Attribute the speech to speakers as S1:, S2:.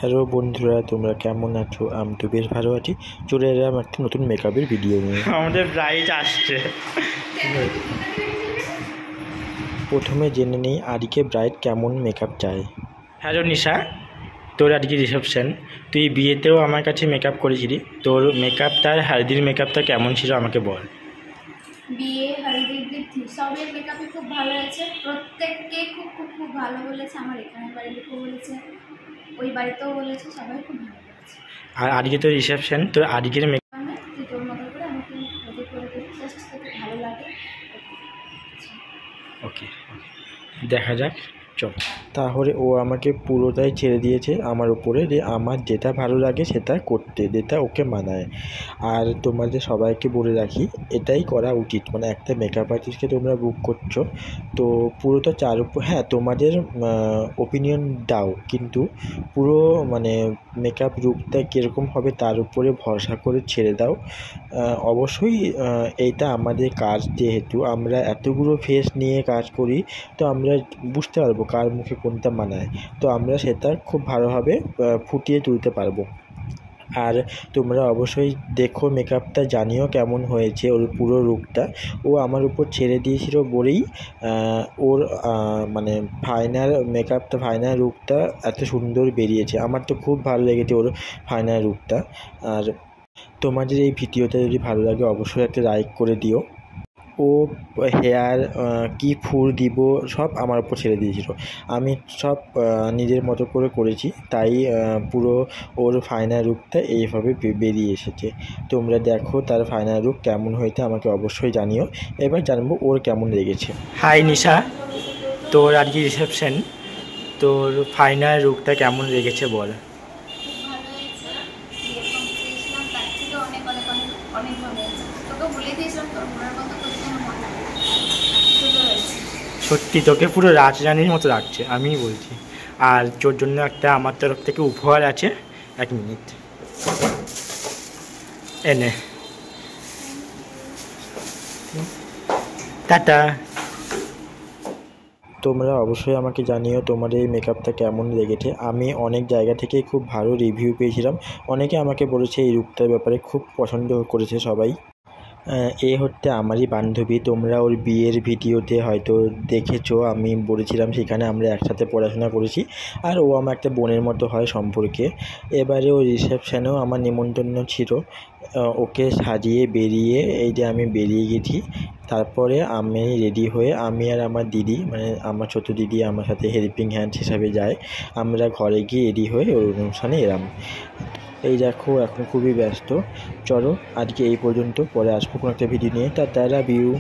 S1: Hello বন্ধুরা, তোমরা কেমন আছো? আমি তো বেশ ভালো আছি। চলে এলাম একটা নতুন মেকআপের ভিডিও নিয়ে।
S2: আমাদের ব্রাইড আসছে।
S1: প্রথমে জেনে নেই আজকে ব্রাইড কেমন মেকআপ চায়।
S2: হ্যালো নিশা, তোর আজকে রিসেপশন, তুই বিয়েতেও আমার কাছে মেকআপ করেছিলি। তোর মেকআপটা, হালদির মেকআপটা কেমন ছিল আমাকে বল।
S3: বিয়ে, হলদি, বৃদ্ধি সবের মেকআপই খুব ভালো হয়েছে। প্রত্যেককে খুব খুব খুব ভালো বলেছে। আমার এখানে বাড়ির লোকও বলেছে, ওই বাড়িতেও বলেছে, সবাই খুব ভালো বলেছে।
S2: আর আজকে তোর রিসেপশন, তোর আজকের
S3: তুই তোর মতো করে আমাকে রেডি করে দিবি, জাস্ট তোকে ভালো লাগে।
S2: ওকে, দেখা যাক, চল।
S1: তাহলে ও আমাকে পুরোটাই ছেড়ে দিয়েছে আমার উপরে, যে আমার যেটা ভালো লাগে সেটা করতে, যেটা ওকে মানায়। আর তোমাদের সবাইকে বলে রাখি, এটাই করা উচিত। মানে একটা মেকআপ আর্টিস্টকে তোমরা বুক করছো, তো পুরোটা চার উপর, হ্যাঁ তোমাদের ওপিনিয়ন দাও, কিন্তু পুরো মানে মেকআপ লুকটা কীরকম হবে তার উপরে ভরসা করে ছেড়ে দাও। অবশ্যই এইটা আমাদের কাজ, যেহেতু আমরা এতগুলো ফেস নিয়ে কাজ করি, তো আমরা বুঝতে পারবো কার মুখে কোনটা মানায়, তো আমরা সেটা খুব ভালোভাবে ফুটিয়ে তুলতে পারবো। আর তোমরা অবশ্যই দেখো মেকআপটা, জানিও কেমন হয়েছে ওর পুরো লুকটা। ও আমার উপর ছেড়ে দিয়েছিল বলেই ওর মানে ফাইনাল মেকআপটা, ফাইনাল লুকটা এত সুন্দর বেরিয়েছে। আমার তো খুব ভালো লেগেছে ওর ফাইনাল লুকটা। আর তোমাদের এই ভিডিওটা যদি ভালো লাগে অবশ্যই একটা লাইক করে দিও। ও হেয়ার কী ফুল দিব সব আমার উপর ছেড়ে দিয়েছিল, আমি সব নিজের মতো করে করেছি, তাই পুরো ওর ফাইনাল লুকটা এইভাবে বেরিয়ে এসেছে। তোমরা দেখো তার ফাইনাল লুক কেমন হয়েছে আমাকে অবশ্যই জানিও। এবার জানবো ওর কেমন লেগেছে।
S2: হাই নিশা, তোর আজকে রিসেপশন, তোর ফাইনাল লুকটা কেমন লেগেছে বল।
S3: খুব ভালো হয়েছে। যেরকম চেয়েছিলাম তার থেকে অনেক অনেক অনেক অনেক ভালো হয়েছে। তোকে বলে দিয়েছিলাম তোর মনের মতো করতে, আমার মনে হয় সুন্দর হয়েছে।
S2: সত্যি তোকে পুরো রাজরানীর মতো লাগছে, আমিই বলছি। আর তোর জন্য একটা আমার তরফ থেকে উপহার আছে, 1 মিনিট এনে। টাটা।
S1: তোমরা অবশ্যই আমাকে জানিও তোমাদের এই মেকআপটা কেমন লেগেছে। আমি অনেক জায়গা থেকে খুব ভালো রিভিউ পেয়েছিলাম, অনেকে আমাকে বলেছে এই লুকটার ব্যাপারে খুব পছন্দ করেছে সবাই। এ হচ্ছে আমারই বান্ধবী, তোমরা ওর বিয়ের ভিডিওতে হয়তো দেখেছো, আমি বলেছিলাম সেখানে আমরা একসাথে পড়াশোনা করেছি। আর ও আমার একটা বোনের মতো হয় সম্পর্কে। এবারে ওই রিসেপশানেও আমার নিমন্ত্রণ ছিল, ওকে সাজিয়ে বেরিয়ে এই যে আমি বেরিয়ে গেছি। তারপরে আমি রেডি হয়ে, আমি আর আমার দিদি, মানে আমার ছোটো দিদি আমার সাথে হেল্পিং হ্যান্ড হিসাবে যায়। আমরা ঘরে গিয়ে রেডি হয়ে ওর অনুষ্ঠানে এলাম। এই দেখো এখন খুবই ব্যস্ত। চলো আজকে এই পর্যন্ত, পরে আসবো কোনো একটা ভিডিও নিয়ে। Tata, love you.